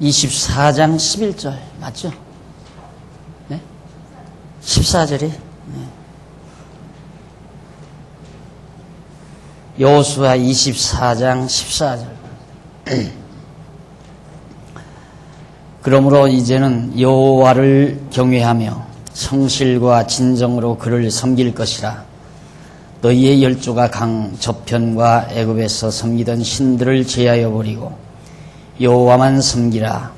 24장 11절 맞죠? 네? 14절이 네. 여호수아 24장 14절 그러므로 이제는 여호와를 경외하며 성실과 진정으로 그를 섬길 것이라. 너희의 열조가 강 저편과 애굽에서 섬기던 신들을 제하여 버리고 여호와만 섬기라.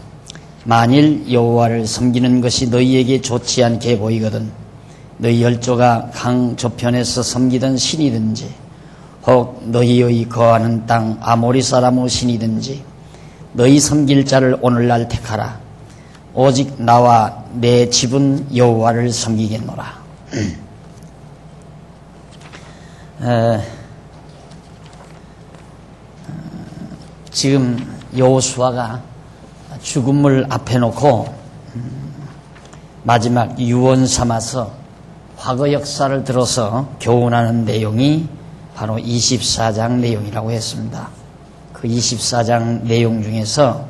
만일 여호와를 섬기는 것이 너희에게 좋지 않게 보이거든 너희 열조가 강 저편에서 섬기던 신이든지 혹 너희의 거하는 땅 아모리 사람의 신이든지 너희 섬길 자를 오늘날 택하라. 오직 나와 내 집은 여호와를 섬기겠노라. 지금 여호수아가 죽음을 앞에 놓고 마지막 유언 삼아서 과거 역사를 들어서 교훈하는 내용이 바로 24장 내용이라고 했습니다. 그 24장 내용 중에서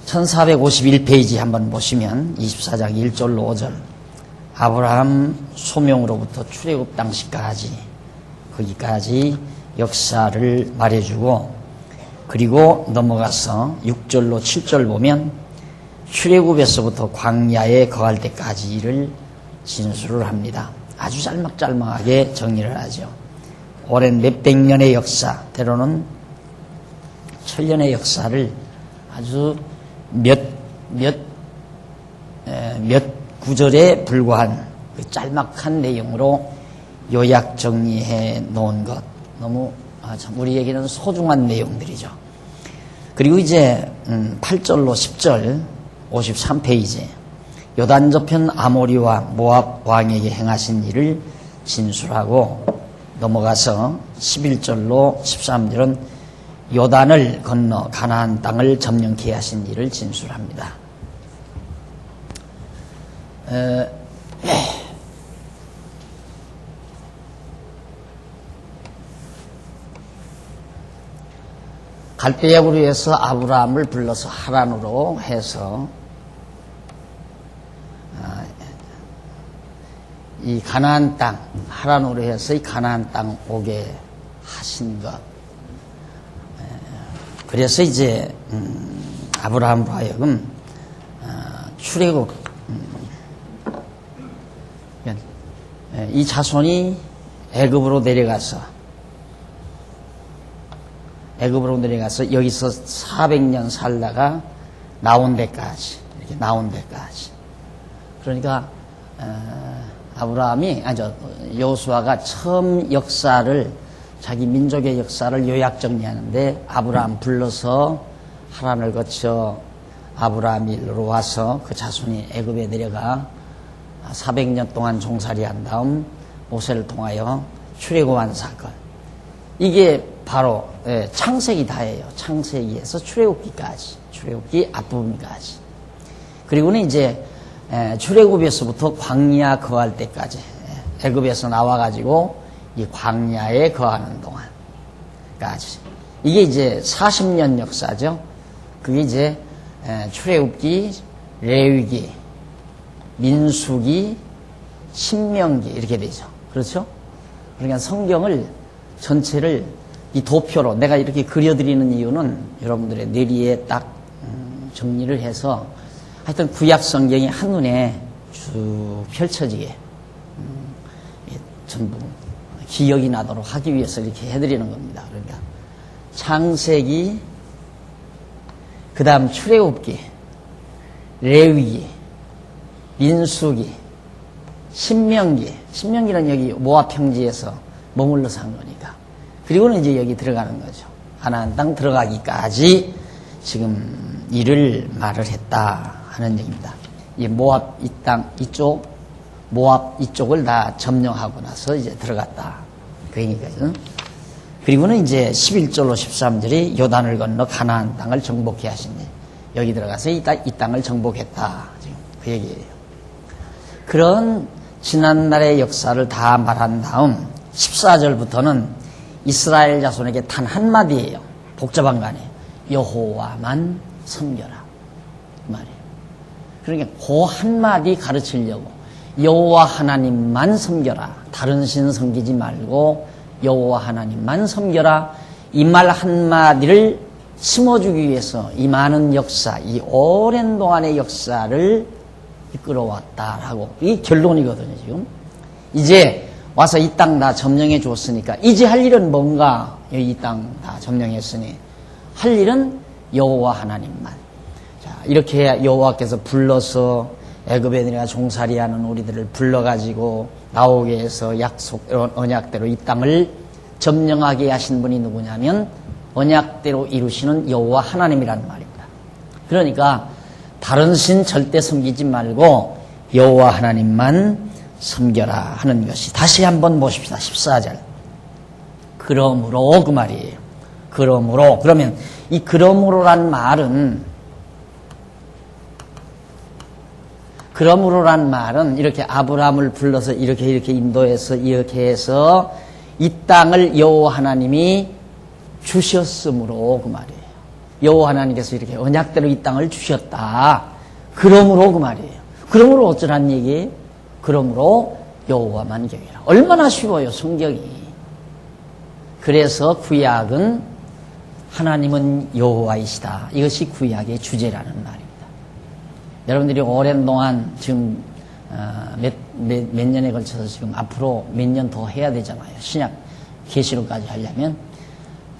1451페이지 한번 보시면 24장 1절로 5절 아브라함 소명으로부터 출애굽 당시까지 거기까지 역사를 말해주고 그리고 넘어가서 6절로 7절 보면 출애굽에서부터 광야에 거할 때까지를 진술을 합니다. 아주 짤막짤막하게 정리를 하죠. 오랜 몇백 년의 역사, 때로는 천년의 역사를 아주 몇 구절에 불과한 그 짤막한 내용으로 요약 정리해 놓은 것, 너무 참 우리에게는 소중한 내용들이죠. 그리고 이제 8절로 10절 53페이지 요단 저편 아모리와 모압 왕에게 행하신 일을 진술하고 넘어가서 11절로 13절은 요단을 건너 가나안 땅을 점령케 하신 일을 진술합니다. 갈대아으로 해서 아브라함을 불러서 하란으로 해서 이 가나안 땅 하란으로 해서 이 가나안 땅 오게 하신 것. 그래서 이제 아브라함으로 하여금 출애굽 이 자손이 애굽으로 내려가서 여기서 400년 살다가 나온 데까지 이렇게 나온 데까지 그러니까 여호수아가 처음 역사를 자기 민족의 역사를 요약 정리하는데 아브라함 불러서 하란을 거쳐 아브라함으로 와서 그 자손이 애굽에 내려가 400년 동안 종살이한 다음 모세를 통하여 출애굽한 사건. 이게 바로 창세기 다예요. 창세기에서 출애굽기까지, 출애굽기 앞부분까지. 그리고는 이제 출애굽에서부터 광야 거할 때까지 애굽에서 나와가지고 이 광야에 거하는 동안까지. 이게 이제 40년 역사죠. 그게 이제 출애굽기, 레위기, 민수기, 신명기 이렇게 되죠. 그렇죠? 그러니까 성경을 전체를 이 도표로 내가 이렇게 그려드리는 이유는 여러분들의 뇌리에 딱 정리를 해서 하여튼 구약 성경이 한눈에 쭉 펼쳐지게 전부 기억이 나도록 하기 위해서 이렇게 해드리는 겁니다. 그러니까 창세기, 그 다음 출애굽기, 레위기, 민수기, 신명기는 여기 모압 평지에서 머물러서 한 거니까. 그리고는 이제 여기 들어가는 거죠. 가나안 땅 들어가기까지 지금 일을 말을 했다 하는 얘기입니다. 이 모압 이 땅 이쪽, 모압 이쪽을 다 점령하고 나서 이제 들어갔다. 그 얘기까지는. 그리고는 이제 11절로 13절이 요단을 건너 가나안 땅을 정복해 하신 일. 여기 들어가서 이 땅을 정복했다. 지금 그 얘기예요. 그런 지난날의 역사를 다 말한 다음 14절부터는 이스라엘 자손에게 단 한마디예요. 복잡한 거 아니에요. 여호와만 섬겨라. 그 말이에요. 그러니까 그 한마디 가르치려고 여호와 하나님만 섬겨라. 다른 신 섬기지 말고 여호와 하나님만 섬겨라. 이 말 한마디를 심어주기 위해서 이 많은 역사, 이 오랜 동안의 역사를 이끌어왔다라고 이 결론이거든요. 지금 이제 와서 이 땅 다 점령해 줬으니까 이제 할 일은 뭔가? 이 땅 다 점령했으니 할 일은 여호와 하나님만. 자, 이렇게 여호와께서 불러서 애굽에 내가 종살이하는 우리들을 불러가지고 나오게 해서 약속 언약대로 이 땅을 점령하게 하신 분이 누구냐면 언약대로 이루시는 여호와 하나님이라는 말입니다. 그러니까 다른 신 절대 섬기지 말고 여호와 하나님만 섬겨라 하는 것이. 다시 한번 보십시다. 14절. 그러므로 그 말이에요. 그러므로. 그러면 이 그러므로란 말은 이렇게 아브라함을 불러서 이렇게 인도해서 이렇게 해서 이 땅을 여호와 하나님이 주셨으므로 그 말이에요. 여호와 하나님께서 이렇게 언약대로 이 땅을 주셨다. 그러므로 그 말이에요. 그러므로 어쩌란 얘기예요? 그러므로 여호와만 경외하라. 얼마나 쉬워요, 성경이. 그래서 구약은 하나님은 여호와이시다. 이것이 구약의 주제라는 말입니다. 여러분들이 오랜 동안 지금 몇 년에 걸쳐서 지금 앞으로 몇 년 더 해야 되잖아요. 신약 계시록까지 하려면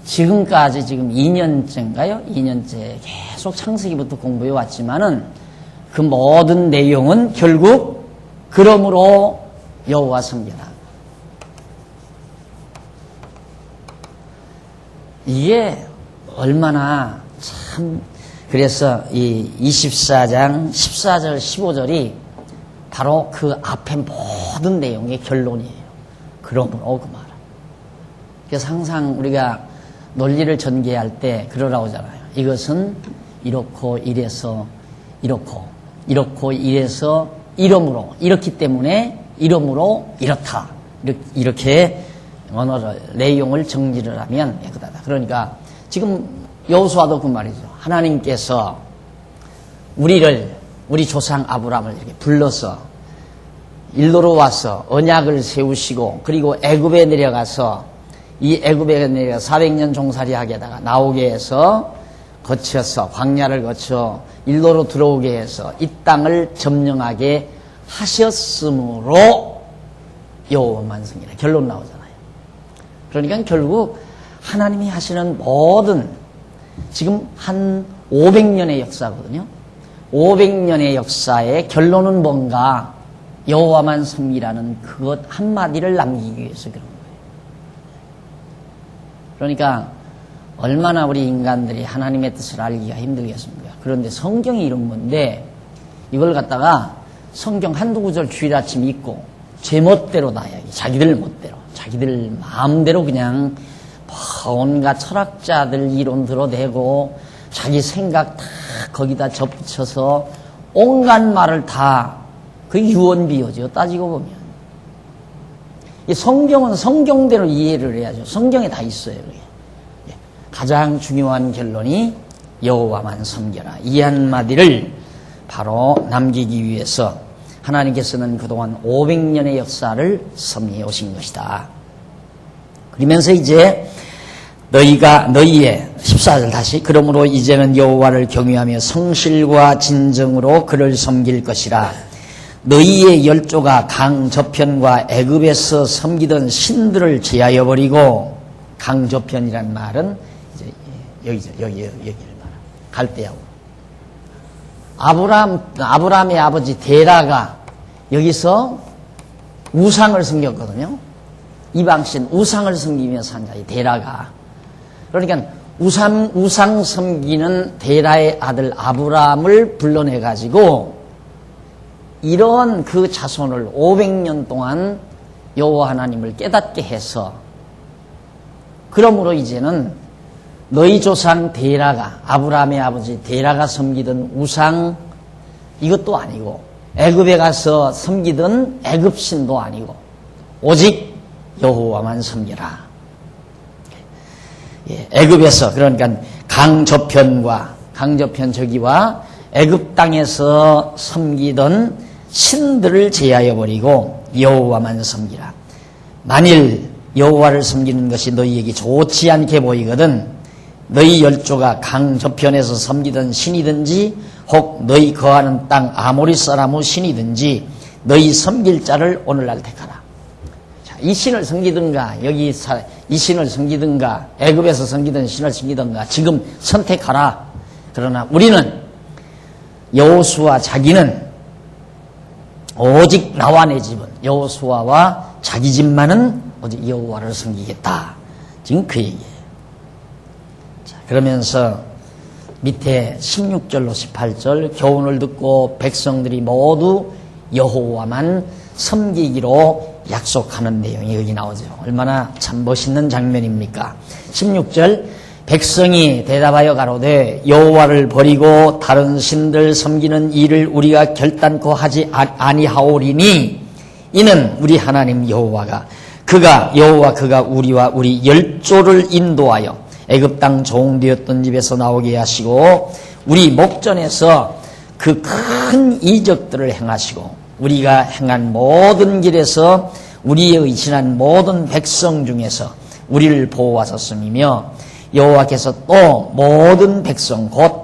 지금까지 지금 2년째인가요? 2년째 계속 창세기부터 공부해 왔지만은 그 모든 내용은 결국 그러므로 여호와 섬겨라. 이게 얼마나 참. 그래서 이 24장 14절 15절이 바로 그 앞에 모든 내용의 결론이에요. 그러므로 그 말. 그래서 항상 우리가 논리를 전개할 때 그러라고 하잖아요. 이것은 이렇고 이래서 이렇고 이래서 이러므로 이렇기 때문에 이러므로 이렇다. 이렇게 언어를 내용을 정리를 하면 깨끗하다. 그러니까 지금 여호수아도 그 말이죠. 하나님께서 우리 조상 아브라함을 이렇게 불러서 일로로 와서 언약을 세우시고 그리고 애굽에 내려가서 이 애굽에 내려 400년 종살이 하게다가 나오게 해서 거쳐서 광야를 거쳐 일로로 들어오게 해서 이 땅을 점령하게 하셨으므로 여호와만 섬기라. 결론 나오잖아요. 그러니까 결국 하나님이 하시는 모든 지금 한 500년의 역사거든요. 500년의 역사의 결론은 뭔가? 여호와만 섬기라는 그것 한마디를 남기기 위해서 그런 거예요. 그러니까 얼마나 우리 인간들이 하나님의 뜻을 알기가 힘들겠습니까? 그런데 성경이 이런 건데 이걸 갖다가 성경 한두 구절 주일 아침 읽고 제멋대로 나야기 자기들 멋대로 자기들 마음대로 그냥 온갖 철학자들 이론 들어대고 자기 생각 다 거기다 접붙여서 온갖 말을 다 그 유언비어죠. 따지고 보면 이 성경은 성경대로 이해를 해야죠. 성경에 다 있어요. 그게. 가장 중요한 결론이 여호와만 섬겨라. 이 한마디를 바로 남기기 위해서 하나님께서는 그동안 500년의 역사를 섭리해 오신 것이다. 그러면서 이제 너희의 14절 다시 그러므로 이제는 여호와를 경외하며 성실과 진정으로 그를 섬길 것이라. 너희의 열조가 강 저편과 애굽에서 섬기던 신들을 제하여 버리고, 강 저편이란 말은 이제 여기를 말하. 갈대아고. 아브라함의 아버지 데라가 여기서 우상을 섬겼거든요. 이방신 우상을 섬기며 산 자이 데라가. 그러니까 우상 섬기는 데라의 아들 아브라함을 불러내가지고 이런 그 자손을 500년 동안 여호와 하나님을 깨닫게 해서, 그러므로 이제는 너희 조상 데라가, 아브라함의 아버지 데라가 섬기던 우상 이것도 아니고 애굽에 가서 섬기던 애굽신도 아니고 오직 여호와만 섬겨라. 애굽에서 그러니까 강저편 저기와 애굽 땅에서 섬기던 신들을 제하여 버리고 여호와만 섬기라. 만일 여호와를 섬기는 것이 너희에게 좋지 않게 보이거든 너희 열조가 강 저편에서 섬기던 신이든지 혹 너희 거하는 땅 아모리 사람의 신이든지 너희 섬길 자를 오늘날 택하라. 자, 이 신을 섬기든가 여기 이 신을 섬기든가 애굽에서 섬기던 신을 섬기든가 지금 선택하라. 그러나 우리는 여호수아 자기는 오직 나와 내 집은 여호수아와 자기 집만은 오직 여호와를 섬기겠다. 지금 그 얘기예요. 자, 그러면서 밑에 16절로 18절 교훈을 듣고 백성들이 모두 여호와만 섬기기로 약속하는 내용이 여기 나오죠. 얼마나 참 멋있는 장면입니까? 16절 백성이 대답하여 가로되 여호와를 버리고 다른 신들 섬기는 일을 우리가 결단코 하지 아니하오리니 이는 우리 하나님 여호와가 그가 우리와 우리 열조를 인도하여 애굽 땅 종되었던 집에서 나오게 하시고 우리 목전에서 그 큰 이적들을 행하시고 우리가 행한 모든 길에서 우리의 지난 모든 백성 중에서 우리를 보호하셨음이며 여호와께서 또 모든 백성 곧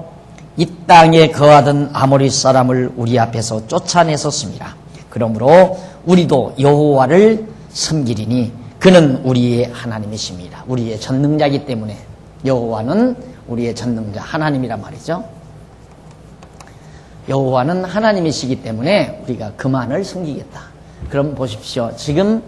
이 땅에 거하던 아모리 사람을 우리 앞에서 쫓아내셨습니다. 그러므로 우리도 여호와를 섬기리니 그는 우리의 하나님이십니다. 우리의 전능자이기 때문에 여호와는 우리의 전능자 하나님이란 말이죠. 여호와는 하나님이시기 때문에 우리가 그만을 섬기겠다. 그럼 보십시오. 지금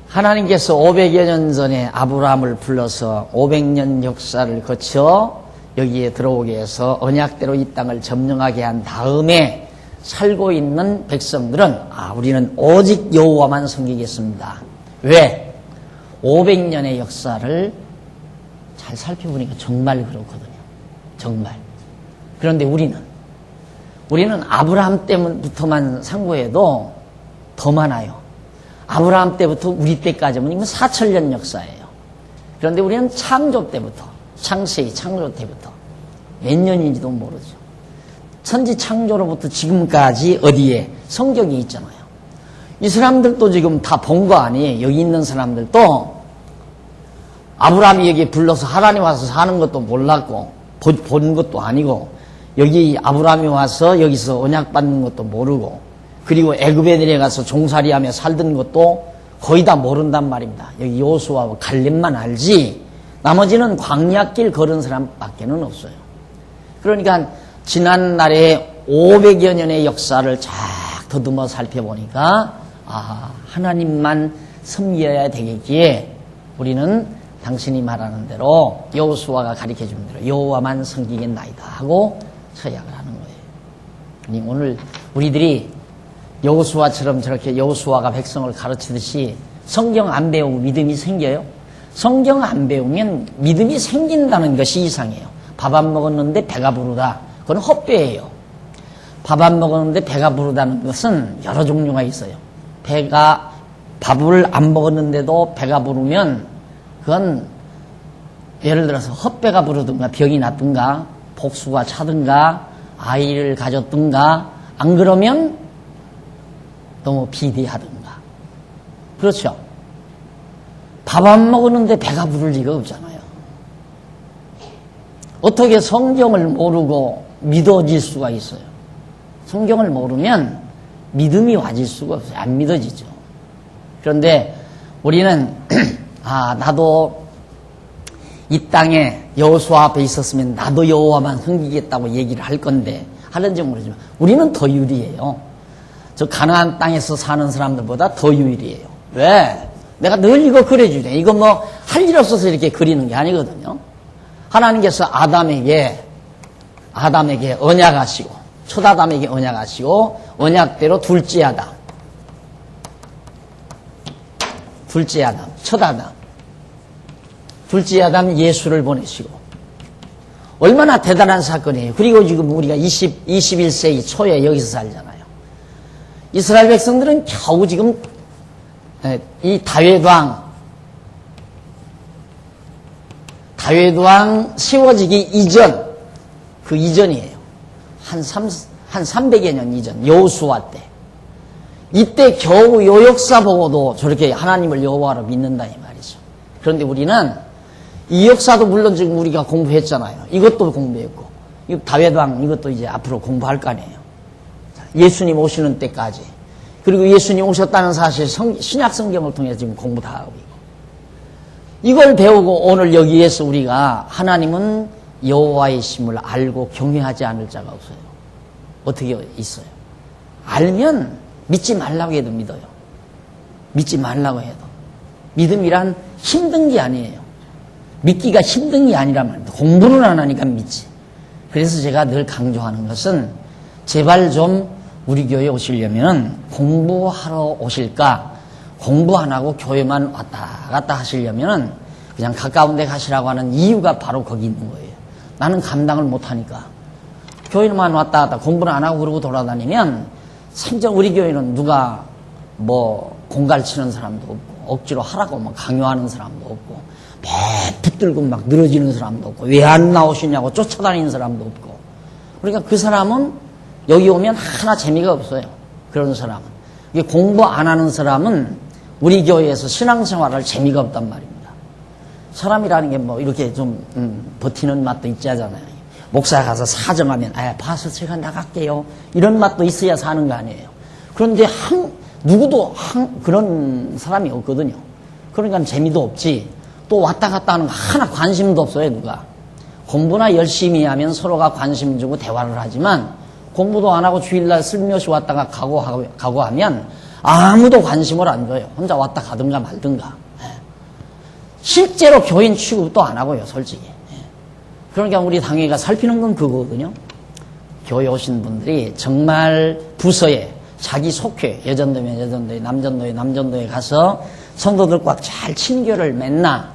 하나님께서 500여 년 전에 아브라함을 불러서 500년 역사를 거쳐 여기에 들어오게 해서 언약대로 이 땅을 점령하게 한 다음에 살고 있는 백성들은 우리는 오직 여호와만 섬기겠습니다. 왜? 500년의 역사를 잘 살펴보니까 정말 그렇거든요. 정말. 그런데 우리는 아브라함 때부터만 상고해도 더 많아요. 아브라함 때부터 우리 때까지는 이건 4,000년 역사예요. 그런데 우리는 창조 때부터 창조 때부터 몇 년인지도 모르죠. 천지 창조로부터 지금까지 어디에 성경이 있잖아요. 이 사람들도 지금 다 본 거 아니에요. 여기 있는 사람들도 아브라함이 여기 불러서 하나님 와서 사는 것도 몰랐고 본 것도 아니고 여기 아브라함이 와서 여기서 언약 받는 것도 모르고 그리고 애굽에 내려가서 종살이하며 살던 것도 거의 다 모른단 말입니다. 여기 여호수아와 갈렙만 알지 나머지는 광야길 걸은 사람밖에는 없어요. 그러니까 지난날에 500여 년의 역사를 쫙 더듬어 살펴보니까 하나님만 섬겨야 되겠기에 우리는 당신이 말하는 대로 여호수아가 가르쳐준 대로 여호와만 섬기겠나이다 하고 서약을 하는 거예요. 아니 오늘 우리들이 여호수아처럼 저렇게 여호수아가 백성을 가르치듯이 성경 안 배우고 믿음이 생겨요? 성경 안 배우면 믿음이 생긴다는 것이 이상해요. 밥 안 먹었는데 배가 부르다. 그건 헛배예요. 밥 안 먹었는데 배가 부르다는 것은 여러 종류가 있어요. 밥을 안 먹었는데도 배가 부르면 그건 예를 들어서 헛배가 부르든가 병이 났든가 복수가 차든가 아이를 가졌든가 안 그러면 너무 비대하든가 그렇죠. 밥 안 먹었는데 배가 부를 리가 없잖아요. 어떻게 성경을 모르고 믿어질 수가 있어요. 성경을 모르면 믿음이 와질 수가 없어요. 안 믿어지죠. 그런데 우리는 나도 이 땅에 여호수아 앞에 있었으면 나도 여호와만 섬기겠다고 얘기를 할 건데 하는지 모르지만 우리는 더 유리해요. 저 가나안 땅에서 사는 사람들보다 더 유리해요. 왜? 내가 늘 이거 그려주네. 이거 뭐 할 일 없어서 이렇게 그리는 게 아니거든요. 하나님께서 아담에게 언약하시고 첫 아담에게 언약하시고 언약대로 둘째 아담 첫 아담 둘째 아담 예수를 보내시고 얼마나 대단한 사건이에요. 그리고 지금 우리가 21세기 초에 여기서 살잖아요. 이스라엘 백성들은 겨우 지금 이 다윗왕 세워지기 이전 그 이전이에요. 한 300여 년 이전 여호수아 때. 이때 겨우 요 역사 보고도 저렇게 하나님을 여호와로 믿는다 이 말이죠. 그런데 우리는 이 역사도 물론 지금 우리가 공부했잖아요. 이것도 공부했고, 이 다윗왕 이것도 이제 앞으로 공부할 거 아니에요. 예수님 오시는 때까지. 그리고 예수님 오셨다는 사실 신약 성경을 통해서 지금 공부 다 하고 있고. 이걸 배우고 오늘 여기에서 우리가 하나님은 여호와의 심을 알고 경외하지 않을 자가 없어요. 어떻게 있어요? 알면 믿지 말라고 해도 믿어요. 믿지 말라고 해도. 믿음이란 힘든 게 아니에요. 믿기가 힘든 게 아니란 말입니다. 공부는 안 하니까 믿지. 그래서 제가 늘 강조하는 것은 제발 좀 우리 교회에 오시려면 공부하러 오실까? 공부 안 하고 교회만 왔다 갔다 하시려면 그냥 가까운 데 가시라고 하는 이유가 바로 거기 있는 거예요. 나는 감당을 못하니까. 교회만 왔다 갔다 공부를 안 하고 그러고 돌아다니면 진짜 우리 교회는 누가 뭐 공갈치는 사람도 없고 억지로 하라고 막 강요하는 사람도 없고 매 붙들고 막 늘어지는 사람도 없고 왜 안 나오시냐고 쫓아다니는 사람도 없고. 그러니까 그 사람은 여기 오면 하나 재미가 없어요. 그런 사람은. 이게 공부 안 하는 사람은 우리 교회에서 신앙생활할 재미가 없단 말입니다. 사람이라는 게 뭐 이렇게 좀 버티는 맛도 있지 하잖아요. 목사 가서 사정하면 봐서 제가 나갈게요. 이런 맛도 있어야 사는 거 아니에요. 그런데 누구도 그런 사람이 없거든요. 그러니까 재미도 없지. 또 왔다 갔다 하는 거 하나 관심도 없어요. 누가. 공부나 열심히 하면 서로가 관심 주고 대화를 하지만 공부도 안 하고 주일날 슬며시 왔다가 가고 하면 아무도 관심을 안 줘요. 혼자 왔다 가든가 말든가. 실제로 교인 취급도 안 하고요, 솔직히. 그러니까 우리 당회가 살피는 건 그거거든요. 교회 오신 분들이 정말 부서에 자기 속회, 여전도면 여전도에, 남전도에 남전도에 가서 성도들 꽉 잘 친교를 맺나,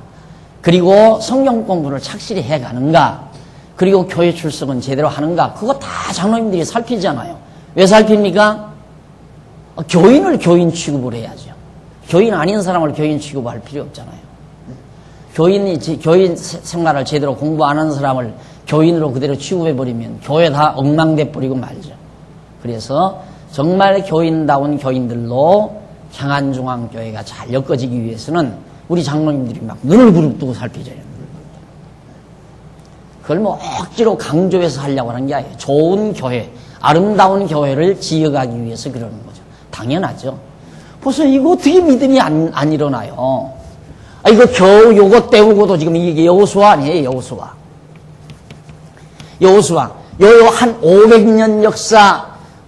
그리고 성경 공부를 착실히 해가는가, 그리고 교회 출석은 제대로 하는가, 그거 다 장로님들이 살피잖아요. 왜 살핍니까? 교인을 교인 취급을 해야죠. 교인 아닌 사람을 교인 취급할 필요 없잖아요. 교인 생활을 제대로 공부 안 하는 사람을 교인으로 그대로 취급해버리면 교회 다 엉망돼 버리고 말죠. 그래서 정말 교인다운 교인들로 장안중앙교회가 잘 엮어지기 위해서는 우리 장로님들이 막 눈을 부릅뜨고 살펴줘요. 그걸 뭐 억지로 강조해서 하려고 하는 게 아니에요. 좋은 교회, 아름다운 교회를 지어가기 위해서 그러는 거죠. 당연하죠. 벌써 이거 어떻게 믿음이 안 일어나요? 이거 겨우 요거 때우고도 지금 이게 여호수아 아니에요, 여호수아. 여호수아. 요 한 500년 역사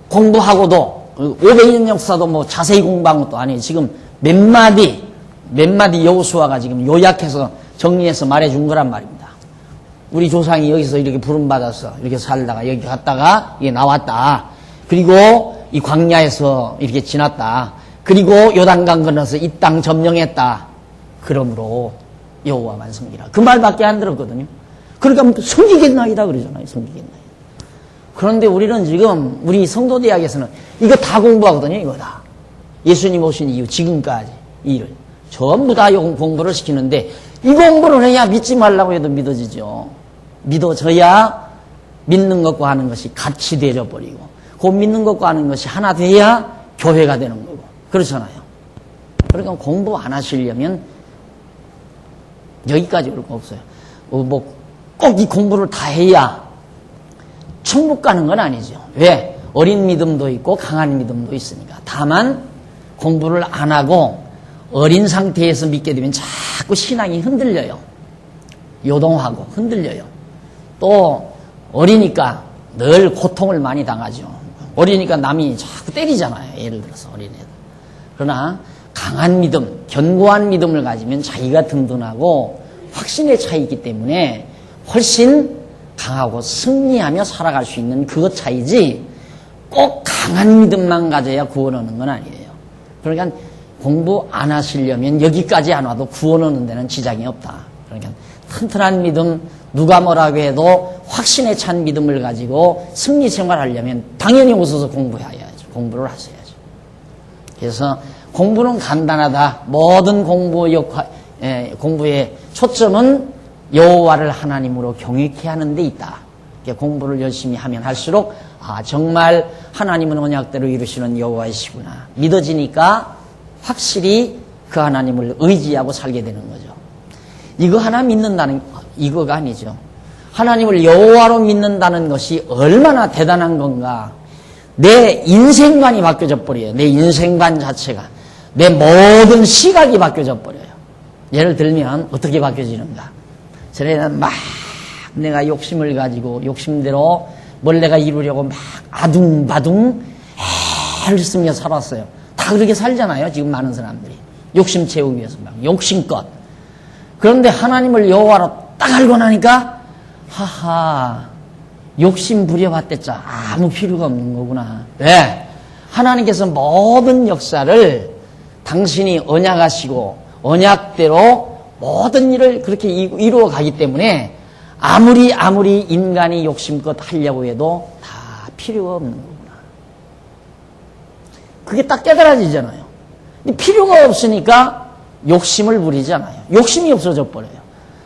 공부하고도, 500년 역사도 뭐 자세히 공부한 것도 아니에요. 지금 몇 마디 여호수아가 지금 요약해서 정리해서 말해준 거란 말입니다. 우리 조상이 여기서 이렇게 부름받아서 이렇게 살다가 여기 갔다가 이게 나왔다. 그리고 이 광야에서 이렇게 지났다. 그리고 요단강 건너서 이 땅 점령했다. 그러므로 여호와만 섬기라. 그 말밖에 안 들었거든요. 그러니까 섬기겠나이다 그러잖아요. 섬기겠나이다. 그런데 우리는 지금 우리 성도대학에서는 이거 다 공부하거든요. 이거 다. 예수님 오신 이후 지금까지 이 일을 전부 다 공부를 시키는데 이 공부를 해야 믿지 말라고 해도 믿어지죠. 믿어져야 믿는 것과 하는 것이 같이 되어버리고 그 믿는 것과 하는 것이 하나 돼야 교회가 되는 거고 그렇잖아요. 그러니까 공부 안 하시려면 여기까지 올 거 없어요. 뭐 꼭 이 공부를 다 해야 천국 가는 건 아니죠. 왜? 어린 믿음도 있고 강한 믿음도 있으니까. 다만 공부를 안 하고 어린 상태에서 믿게 되면 자꾸 신앙이 흔들려요. 요동하고 흔들려요. 또 어리니까 늘 고통을 많이 당하죠. 어리니까 남이 자꾸 때리잖아요. 예를 들어서 어린애들. 그러나 강한 믿음, 견고한 믿음을 가지면 자기가 든든하고 확신의 차이이기 때문에 훨씬 강하고 승리하며 살아갈 수 있는 그것 차이지 꼭 강한 믿음만 가져야 구원 얻는 건 아니에요. 그러니까 공부 안 하시려면 여기까지 안 와도 구원 얻는 데는 지장이 없다. 그러니까 튼튼한 믿음, 누가 뭐라고 해도 확신에 찬 믿음을 가지고 승리 생활하려면 당연히 오셔서 공부해야죠. 공부를 하셔야죠. 그래서 공부는 간단하다. 모든 공부의 초점은 여호와를 하나님으로 경외케 하는 데 있다. 공부를 열심히 하면 할수록 정말 하나님은 언약대로 이루시는 여호와이시구나 믿어지니까 확실히 그 하나님을 의지하고 살게 되는 거죠. 이거 하나 믿는다는 이거가 아니죠. 하나님을 여호와로 믿는다는 것이 얼마나 대단한 건가. 내 인생관이 바뀌어져 버려요. 내 인생관 자체가. 내 모든 시각이 바뀌어져 버려요. 예를 들면 어떻게 바뀌어지는가. 전에는 막 내가 욕심을 가지고 욕심대로 뭘 내가 이루려고 막 아둥바둥 애를 쓰며 살았어요. 다 그렇게 살잖아요. 지금 많은 사람들이. 욕심 채우기 위해서 막 욕심껏. 그런데 하나님을 여호와로 딱 알고 나니까 하하 욕심 부려봤댔자 아무 필요가 없는 거구나. 왜? 하나님께서 모든 역사를 당신이 언약하시고 언약대로 모든 일을 그렇게 이루어 가기 때문에 아무리 인간이 욕심껏 하려고 해도 다 필요가 없는 거구나. 그게 딱 깨달아지잖아요. 근데 필요가 없으니까 욕심을 부리잖아요. 욕심이 없어져 버려요.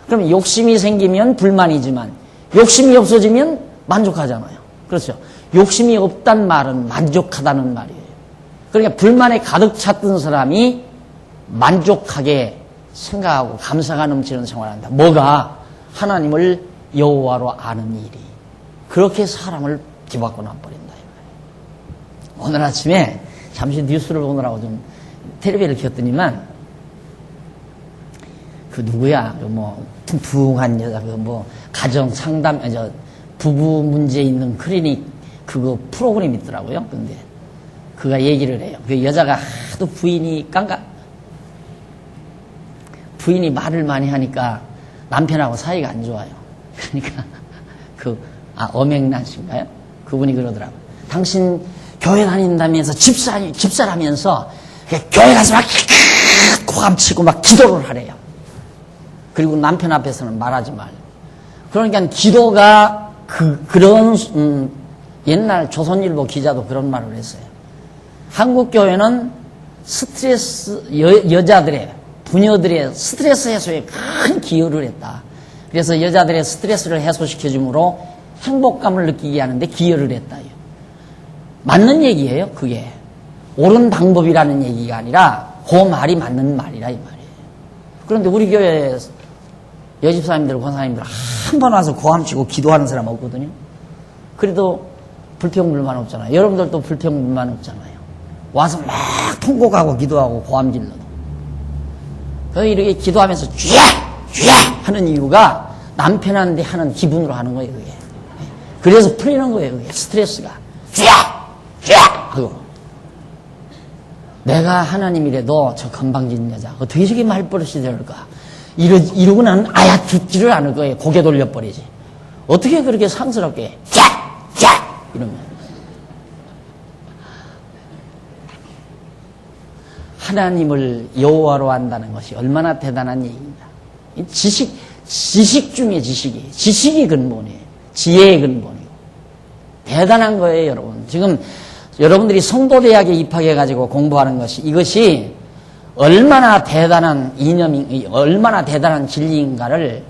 그러면 욕심이 생기면 불만이지만 욕심이 없어지면 만족하잖아요. 그렇죠. 욕심이 없단 말은 만족하다는 말이에요. 그러니까 불만에 가득 찼던 사람이 만족하게 생각하고 감사가 넘치는 생활을 한다. 뭐가? 하나님을 여호와로 아는 일이. 그렇게 사람을 뒤바꿔 놔버린다. 오늘 아침에 잠시 뉴스를 보느라고 좀 텔레비를 켰더니만 그 누구야? 그 뭐 붕붕한 여자 그 뭐 가정 상담 부부 문제 있는 클리닉 그거 프로그램 있더라고요. 근데 그가 얘기를 해요. 그 여자가 하도 부인이 말을 많이 하니까 남편하고 사이가 안 좋아요. 그러니까 엄앵란 씨인가요? 그분이 그러더라고요. 당신 교회 다닌다면서 집사라면서 교회 가서 막 고감치고 막 기도를 하래요. 그리고 남편 앞에서는 말하지 말고. 그러니까 기도가 그런 옛날 조선일보 기자도 그런 말을 했어요. 한국 교회는 스트레스 여자들의 부녀들의 스트레스 해소에 큰 기여를 했다. 그래서 여자들의 스트레스를 해소시켜줌으로 행복감을 느끼게 하는데 기여를 했다. 맞는 얘기예요. 그게 옳은 방법이라는 얘기가 아니라 그 말이 맞는 말이라 이 말이에요. 그런데 우리 교회 여집사님들, 권사님들 한 번 와서 고함치고 기도하는 사람 없거든요. 그래도 불평불만 없잖아요. 여러분들도 불평불만 없잖아요. 와서 막 통곡하고 기도하고 고함 질러도. 그래서 이렇게 기도하면서 쥐야 하는 이유가 남편한테 하는 기분으로 하는 거예요. 그게. 그래서 풀리는 거예요. 그게 스트레스가 쥐야 하고. 내가 하나님이라도 저 건방진 여자 어떻게 저게 말버릇이 될까? 이러고 나는 아야 듣지를 않을 거예요. 고개 돌려버리지. 어떻게 그렇게 상스럽게 쫙 이러면. 하나님을 여호와로 한다는 것이 얼마나 대단한 얘기입니다. 지식 중에 지식이 근본이에요. 지혜의 근본이고. 대단한 거예요, 여러분. 지금 여러분들이 성도대학에 입학해가지고 공부하는 것이 이것이 얼마나 대단한 이념이, 얼마나 대단한 진리인가를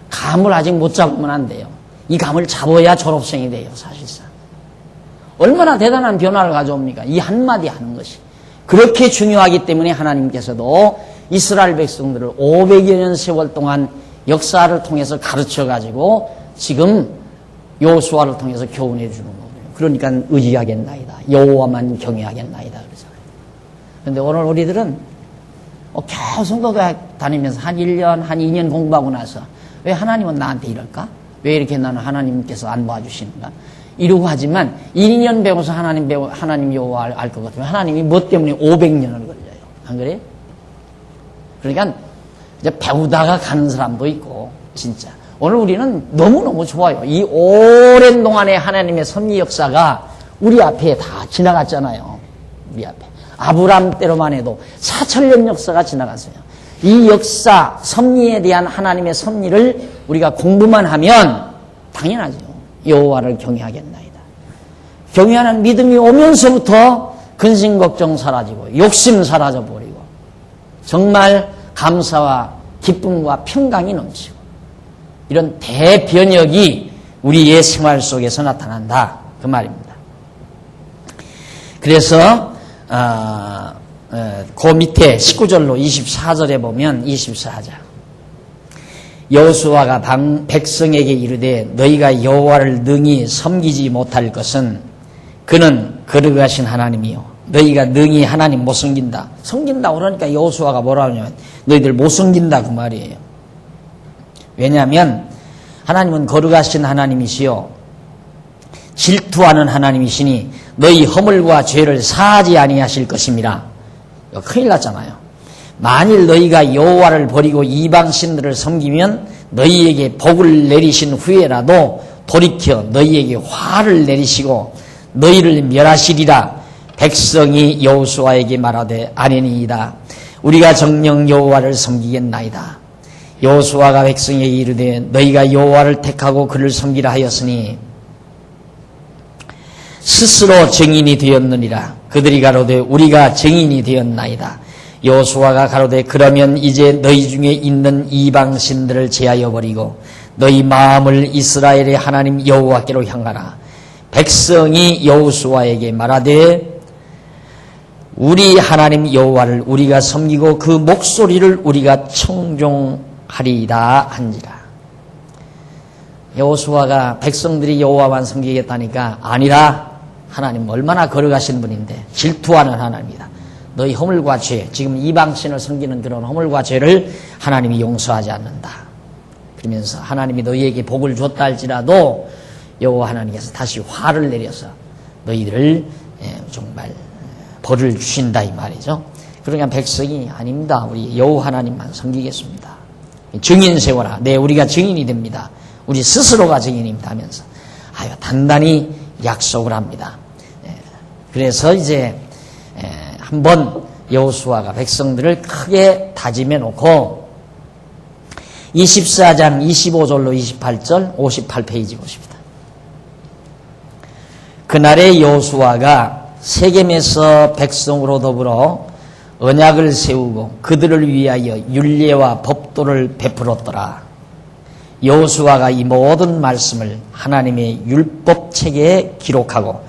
감을 아직 못 잡으면 안 돼요. 이 감을 잡아야 졸업생이 돼요, 사실상. 얼마나 대단한 변화를 가져옵니까? 이 한마디 하는 것이. 그렇게 중요하기 때문에 하나님께서도 이스라엘 백성들을 500여 년 세월 동안 역사를 통해서 가르쳐가지고 지금 여호수아를 통해서 교훈해 주는 거예요. 그러니까 의지하겠나이다. 여호와만 경외하겠나이다. 그런데 오늘 우리들은 겨우 성도대학 다니면서 한 1년, 한 2년 공부하고 나서 왜 하나님은 나한테 이럴까? 왜 이렇게 나는 하나님께서 안 도와주시는가? 이러고 하지만 2년 배워서 하나님 여호와 알 것 같으면 하나님이 뭐 때문에 500년을 걸려요. 안 그래요? 그러니까 이제 배우다가 가는 사람도 있고 진짜. 오늘 우리는 너무너무 좋아요. 이 오랜 동안의 하나님의 섭리 역사가 우리 앞에 다 지나갔잖아요. 우리 앞에. 아브라함 때로만 해도 4,000년 역사가 지나갔어요. 이 역사, 섭리에 대한 하나님의 섭리를 우리가 공부만 하면 당연하죠. 여호와를 경외하겠나이다. 경외하는 믿음이 오면서부터 근심 걱정 사라지고 욕심 사라져버리고 정말 감사와 기쁨과 평강이 넘치고 이런 대변혁이 우리의 생활 속에서 나타난다 그 말입니다. 그래서 그 밑에 19절로 24절에 보면 24절 여호수아가 백성에게 이르되 너희가 여호와를 능히 섬기지 못할 것은 그는 거룩하신 하나님이요 너희가 능히 하나님 못 섬긴다. 섬긴다 그러니까 여호수아가 뭐라 하냐면 너희들 못 섬긴다 그 말이에요. 왜냐하면 하나님은 거룩하신 하나님이시요 질투하는 하나님이시니 너희 허물과 죄를 사하지 아니하실 것임이라. 큰일 났잖아요. 만일 너희가 여호와를 버리고 이방 신들을 섬기면 너희에게 복을 내리신 후에라도 돌이켜 너희에게 화를 내리시고 너희를 멸하시리라. 백성이 여호수아에게 말하되 아니니이다. 우리가 정녕 여호와를 섬기겠나이다. 여호수아가 백성에게 이르되 너희가 여호와를 택하고 그를 섬기라 하였으니 스스로 증인이 되었느니라. 그들이 가로되 우리가 증인이 되었나이다. 여호수아가 가로되 그러면 이제 너희 중에 있는 이방 신들을 제하여 버리고 너희 마음을 이스라엘의 하나님 여호와께로 향하라. 백성이 여호수아에게 말하되 우리 하나님 여호와를 우리가 섬기고 그 목소리를 우리가 청종하리이다 한지라. 여호수아가 백성들이 여호와만 섬기겠다니까 아니라 하나님 얼마나 거룩하신 분인데 질투하는 하나님이다. 너희 허물과 죄, 지금 이방신을 섬기는 그런 허물과 죄를 하나님이 용서하지 않는다. 그러면서 하나님이 너희에게 복을 줬다 할지라도 여호와 하나님께서 다시 화를 내려서 너희들을 정말 벌을 주신다 이 말이죠. 그러니까 백성이 아닙니다. 우리 여호와 하나님만 섬기겠습니다. 증인 세워라. 네, 우리가 증인이 됩니다. 우리 스스로가 증인입니다 하면서 아유 단단히 약속을 합니다. 그래서 이제 한번 여호수아가 백성들을 크게 다짐해 놓고 24장 25절로 28절 58페이지 보십니다. 그날에 여호수아가 세겜에서 백성으로 더불어 언약을 세우고 그들을 위하여 율례와 법도를 베풀었더라. 여호수아가 이 모든 말씀을 하나님의 율법책에 기록하고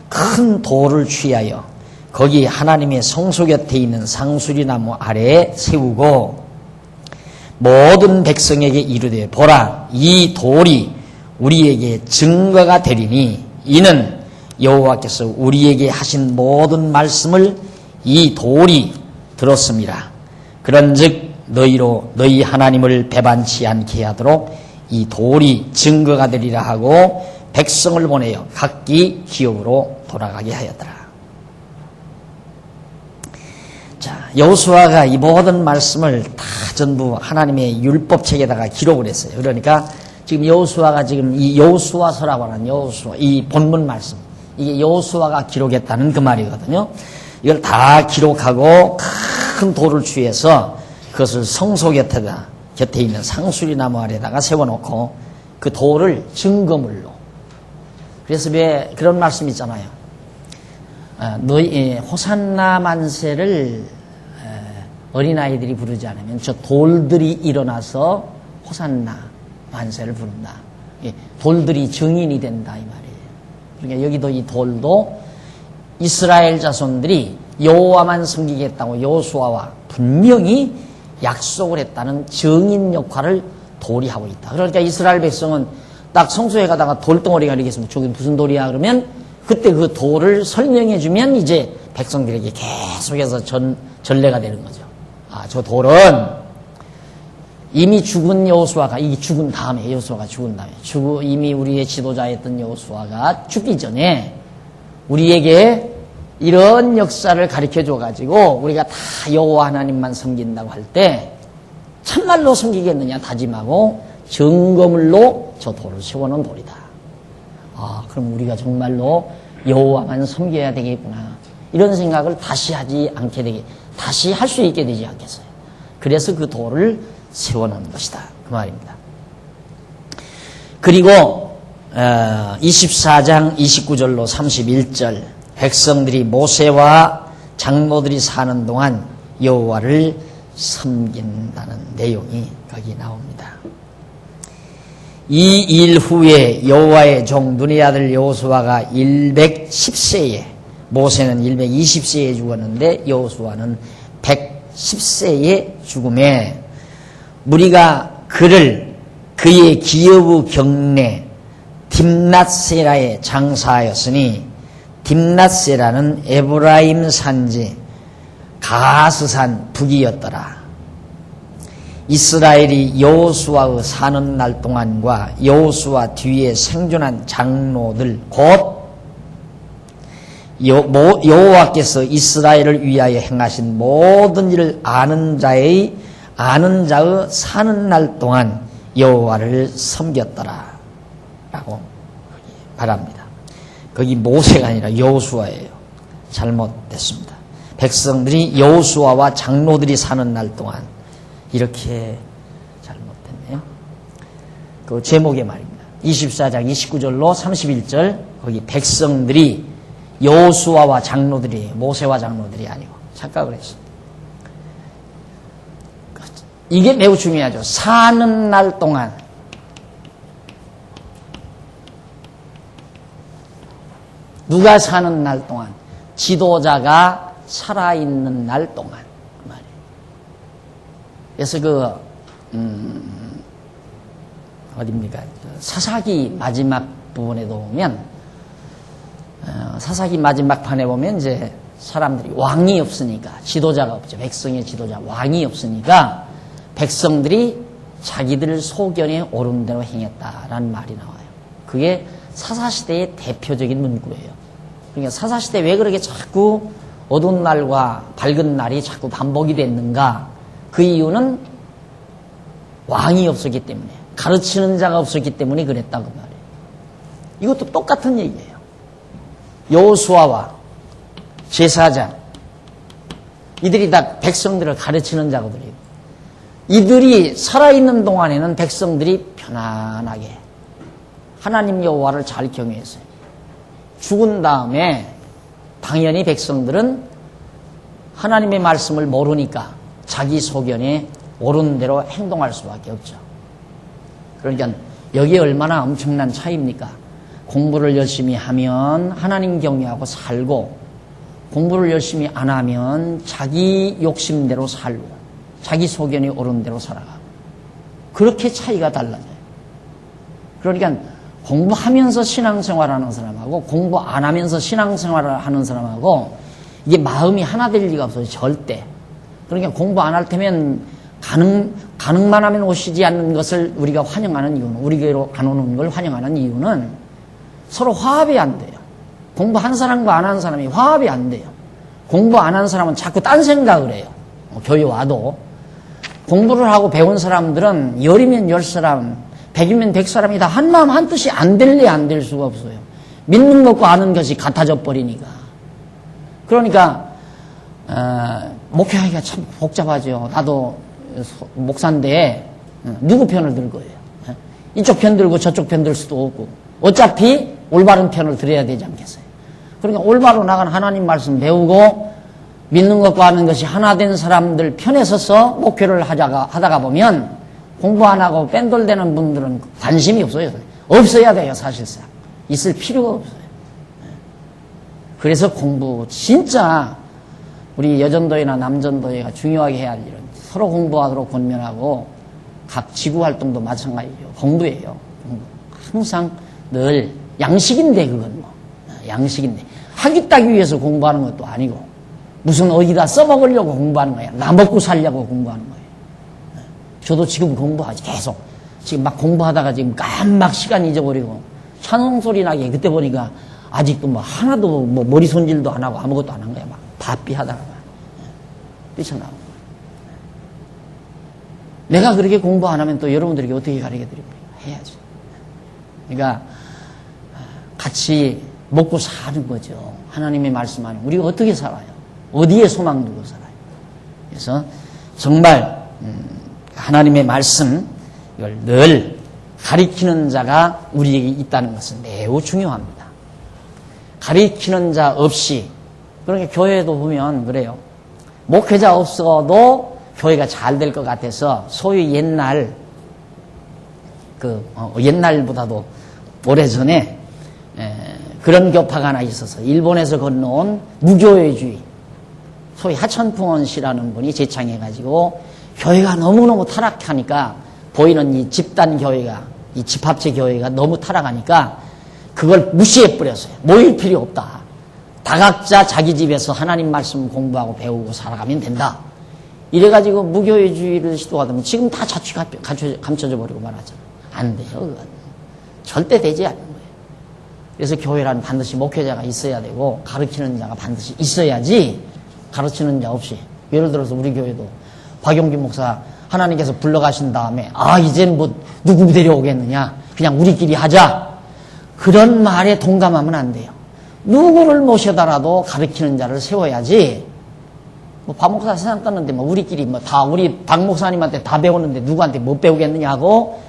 큰 돌을 취하여 거기 하나님의 성소 곁에 있는 상수리나무 아래에 세우고 모든 백성에게 이르되 보라 이 돌이 우리에게 증거가 되리니 이는 여호와께서 우리에게 하신 모든 말씀을 이 돌이 들었습니다. 그런즉 너희로 너희 하나님을 배반치 않게 하도록 이 돌이 증거가 되리라 하고 백성을 보내어 각기 기업으로 돌아가게 하였더라. 자, 여호수아가 이 모든 말씀을 다 전부 하나님의 율법책에다가 기록을 했어요. 그러니까 지금 여호수아가 지금 이 여호수아서라고 하는 여호수아 이 본문 말씀 이게 여호수아가 기록했다는 그 말이거든요. 이걸 다 기록하고 큰 돌을 취해서 그것을 성소 곁에 있는 상수리나무 아래다가 세워놓고 그 돌을 증거물로. 그래서 왜 그런 말씀 있잖아요. 너희 호산나 만세를 어린아이들이 부르지 않으면 저 돌들이 일어나서 호산나 만세를 부른다. 돌들이 증인이 된다 이 말이에요. 그러니까 여기도 이 돌도 이스라엘 자손들이 여호와만 섬기겠다고 여호수아와 분명히 약속을 했다는 증인 역할을 돌이 하고 있다. 그러니까 이스라엘 백성은 딱 성소에 가다가 돌덩어리가 이렇게 있으면 저기 무슨 돌이야 그러면 그때 그 돌을 설명해 주면 이제 백성들에게 계속해서 전례가 되는 거죠. 아, 저 돌은 이미 죽은 여호수아가 이게 죽은 다음에 여호수아가 죽은 다음에 이미 우리의 지도자였던 여호수아가 죽기 전에 우리에게 이런 역사를 가르쳐 줘가지고 우리가 다 여호와 하나님만 섬긴다고 할 때 참말로 섬기겠느냐 다짐하고 증거물로 저 돌을 세워놓은 돌이다. 아, 그럼 우리가 정말로 여호와만 섬겨야 되겠구나. 이런 생각을 다시 하지 않게 되게 다시 할 수 있게 되지 않겠어요. 그래서 그 돌을 세워놓은 것이다. 그 말입니다. 그리고 24장 29절로 31절 백성들이 모세와 장로들이 사는 동안 여호와를 섬긴다는 내용이 거기 나옵니다. 이 일 후에 여호와의 종 눈의 아들 여호수아가 110세에, 모세는 120세에 죽었는데 여호수아는 110세에 죽음에 무리가 그의 기업의 경내 딥낫세라에 장사하였으니, 딥낫세라는 에브라임 산지 가스산 북이었더라. 이스라엘이 여호수아의 사는 날 동안과 여호수아 뒤에 생존한 장로들 곧 여호와께서 이스라엘을 위하여 행하신 모든 일을 아는 자의 사는 날 동안 여호와를 섬겼더라 라고 말합니다. 거기 모세가 아니라 여호수아예요. 잘못됐습니다. 백성들이 여호수아와 장로들이 사는 날 동안, 이렇게 잘못됐네요. 그 제목의 말입니다. 24장 29절로 31절, 거기 백성들이 여호수아와 장로들이, 모세와 장로들이 아니고 착각을 했습니다. 이게 매우 중요하죠. 사는 날 동안, 누가 사는 날 동안? 지도자가 살아있는 날 동안. 그래서 어딥니까? 사사기 마지막 부분에도 보면, 사사기 마지막 판에 보면 이제 사람들이 왕이 없으니까, 지도자가 없죠. 백성의 지도자, 왕이 없으니까 백성들이 자기들 소견에 옳은 대로 행했다라는 말이 나와요. 그게 사사시대의 대표적인 문구예요. 그러니까 사사시대 왜 그렇게 자꾸 어두운 날과 밝은 날이 자꾸 반복이 됐는가? 그 이유는 왕이 없었기 때문에, 가르치는 자가 없었기 때문에 그랬다고 말해요. 이것도 똑같은 얘기예요. 여호수아와 제사장, 이들이 다 백성들을 가르치는 자거든요. 이들이 살아있는 동안에는 백성들이 편안하게 하나님 여호와를 잘 경외했어요. 죽은 다음에 당연히 백성들은 하나님의 말씀을 모르니까 자기 소견에 옳은 대로 행동할 수밖에 없죠. 그러니까 여기에 얼마나 엄청난 차이입니까? 공부를 열심히 하면 하나님 경외하고 살고, 공부를 열심히 안 하면 자기 욕심대로 살고, 자기 소견이 옳은 대로 살아가고, 그렇게 차이가 달라져요. 그러니까 공부하면서 신앙생활하는 사람하고 공부 안 하면서 신앙생활을 하는 사람하고 이게 마음이 하나 될 리가 없어요. 절대. 그러니까 공부 안 할 테면 가능만 하면 오시지 않는 것을 우리가 환영하는 이유는, 우리 교회로 안 오는 걸 환영하는 이유는 서로 화합이 안 돼요. 공부 한 사람과 안 한 사람이 화합이 안 돼요. 공부 안 한 사람은 자꾸 딴 생각을 해요. 교회 와도. 공부를 하고 배운 사람들은 10이면 10사람, 100이면 100사람이 다 한마음 한뜻이 안 될래 안 될 수가 없어요. 믿는 것과 아는 것이 같아져 버리니까. 그러니까 목회하기가 참 복잡하죠. 나도 목사인데 누구 편을 들 거예요? 이쪽 편 들고 저쪽 편 들 수도 없고, 어차피 올바른 편을 들어야 되지 않겠어요? 그러니까 올바로 나간 하나님 말씀 배우고 믿는 것과 아는 것이 하나 된 사람들 편에 서서 목회를 하다가 보면 공부 안 하고 뺀돌대는 분들은 관심이 없어요. 없어야 돼요, 사실상. 있을 필요가 없어요. 그래서 공부, 진짜 우리 여전도회나 남전도회가 중요하게 해야 할 일은 서로 공부하도록 권면하고, 각 지구 활동도 마찬가지예요. 공부예요. 공부. 항상 늘 양식인데, 그건 뭐 양식인데 학위 따기 위해서 공부하는 것도 아니고, 무슨 어디다 써먹으려고 공부하는 거야. 나 먹고 살려고 공부하는 거예요. 저도 지금 공부하지, 계속. 지금 막 공부하다가 지금 깜막 시간 잊어버리고, 찬송 소리 나게 그때 보니까 아직도 뭐 하나도 뭐 머리 손질도 안 하고 아무것도 안 한 거야. 막 바삐 하다가 뛰쳐나오고. 내가 그렇게 공부 안 하면 또 여러분들에게 어떻게 가르쳐 드립니까? 해야지. 그러니까 같이 먹고 사는 거죠. 하나님의 말씀하는 우리가 어떻게 살아요? 어디에 소망 두고 살아요? 그래서 정말 하나님의 말씀, 이걸 늘 가리키는 자가 우리에게 있다는 것은 매우 중요합니다. 가리키는 자 없이, 그러니까 교회도 보면 그래요. 목회자 없어도 교회가 잘 될 것 같아서 소위 옛날 옛날보다도 오래전에 그런 교파가 하나 있어서 일본에서 건너온 무교회주의, 소위 하천풍원 씨라는 분이 제창해가지고 교회가 너무너무 타락하니까 보이는 이 집단 교회가, 이 집합체 교회가 너무 타락하니까 그걸 무시해버렸어요. 모일 필요 없다. 다 각자 자기 집에서 하나님 말씀 공부하고 배우고 살아가면 된다. 이래가지고 무교회주의를 시도하다 보면 지금 다 자취 감춰져 버리고 말하잖아요. 안 돼요. 그건 절대 되지 않는 거예요. 그래서 교회란 반드시 목회자가 있어야 되고 가르치는 자가 반드시 있어야지, 가르치는 자 없이, 예를 들어서 우리 교회도 박용기 목사 하나님께서 불러가신 다음에 이젠 뭐 누구 데려오겠느냐, 그냥 우리끼리 하자, 그런 말에 동감하면 안 돼요. 누구를 모셔다라도 가르치는 자를 세워야지. 뭐 박 목사 세상 떴는데 뭐 우리끼리 뭐 다 우리 박 목사님한테 다 배우는데 누구한테 못 배우겠느냐고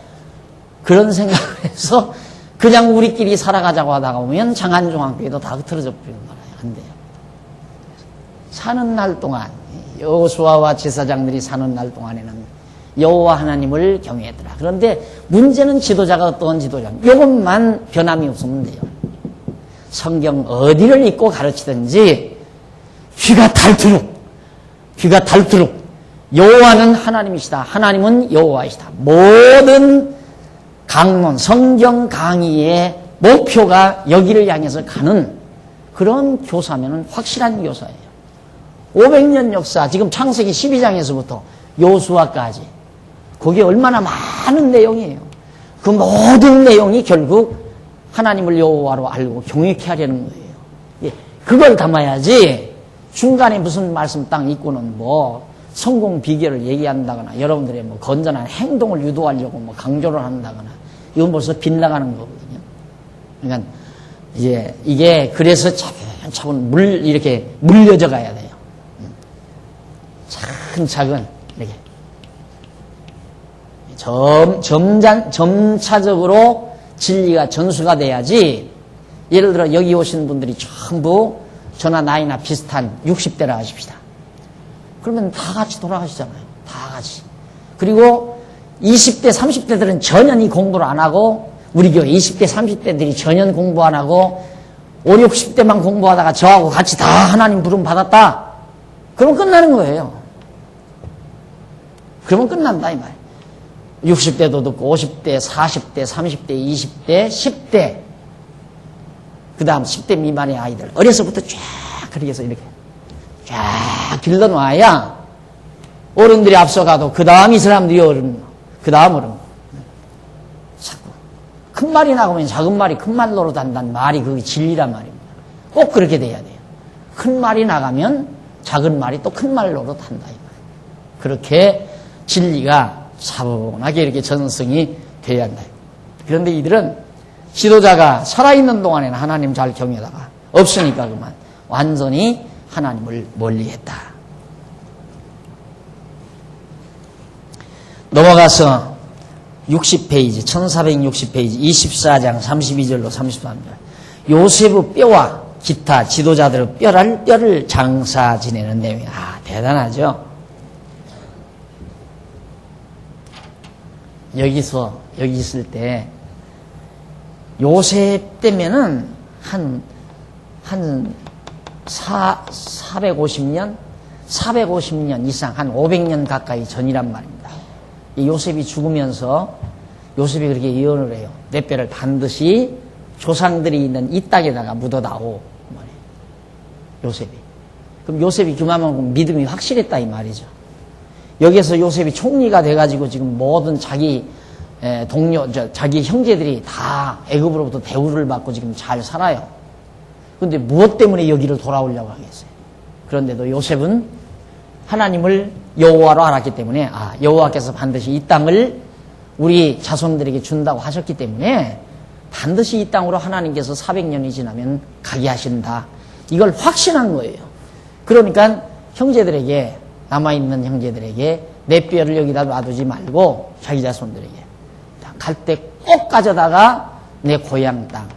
그런 생각을 해서 그냥 우리끼리 살아가자고 하다가 보면 장안종합교회도 다 흐트러져 버리는 거예요. 안 돼요. 사는 날 동안, 여호수아와 제사장들이 사는 날 동안에는 여호와 하나님을 경외했더라. 그런데 문제는 지도자가 어떤 지도자, 이것만 변함이 없으면 돼요. 성경 어디를 읽고 가르치든지 귀가 닳도록 여호와는 하나님이시다, 하나님은 여호와이시다, 모든 강론, 성경 강의의 목표가 여기를 향해서 가는 그런 교사면은 확실한 교사예요. 500년 역사, 지금 창세기 12장에서부터 여호수아까지, 거기에 얼마나 많은 내용이에요. 그 모든 내용이 결국 하나님을 여호와로 알고 경외케 하려는 거예요. 예, 그걸 담아야지 중간에 무슨 말씀 딱 있고는 뭐 성공 비결을 얘기한다거나 여러분들의 뭐 건전한 행동을 유도하려고 뭐 강조를 한다거나, 이건 벌써 빗나가는 거거든요. 그러니까 이제 이게 그래서 차분차분 이렇게 물려져 가야 돼요. 차근차근 이렇게 점차적으로 진리가 전수가 돼야지. 예를 들어 여기 오신 분들이 전부 저나 나이나 비슷한 60대라 하십시다. 그러면 다 같이 돌아가시잖아요. 다 같이. 그리고 20대, 30대들은 전혀 이 공부를 안 하고, 우리 교회 20대, 30대들이 전혀 공부 안 하고 5, 60대만 공부하다가 저하고 같이 다 하나님 부름 받았다. 그러면 끝나는 거예요. 그러면 끝난다 이 말이에요. 60대도 듣고 50대, 40대, 30대, 20대, 10대, 그 다음 10대 미만의 아이들, 어려서부터 쫙 그렇게 해서 이렇게 쫙 길러놔야 어른들이 앞서가도 그 다음 이 사람들이 어른, 그 다음 어른. 자꾸 큰 말이 나오면 작은 말이 큰 말로 단다는 말이 그게 진리란 말입니다. 꼭 그렇게 돼야 돼요. 큰 말이 나가면 작은 말이 또 큰 말로 단다 이 말이에요. 그렇게 진리가 차분하게 이렇게 전승이 돼야 한다. 그런데 이들은 지도자가 살아있는 동안에는 하나님 잘 경외하다가 없으니까 그만 완전히 하나님을 멀리했다. 넘어가서 60페이지, 1460페이지, 24장 32절로 33절. 요셉의 뼈와 기타 지도자들의 뼈를 장사 지내는 내용이 대단하죠. 여기 있을 때 요셉 때면은 한 450년 이상, 한 500년 가까이 전이란 말입니다. 요셉이 죽으면서 요셉이 그렇게 예언을 해요. 내 뼈를 반드시 조상들이 있는 이 땅에다가 묻어다오. 요셉이. 그럼 요셉이 그만큼 믿음이 확실했다 이 말이죠. 여기에서 요셉이 총리가 돼가지고 지금 모든 자기 자기 형제들이 다 애굽으로부터 대우를 받고 지금 잘 살아요. 그런데 무엇 때문에 여기를 돌아오려고 하겠어요? 그런데도 요셉은 하나님을 여호와로 알았기 때문에 여호와께서 반드시 이 땅을 우리 자손들에게 준다고 하셨기 때문에 반드시 이 땅으로 하나님께서 400년이 지나면 가게 하신다. 이걸 확신한 거예요. 그러니까 형제들에게, 남아있는 형제들에게 내 뼈를 여기다 놔두지 말고 자기 자손들에게 갈 때 꼭 가져다가 내 고향 땅,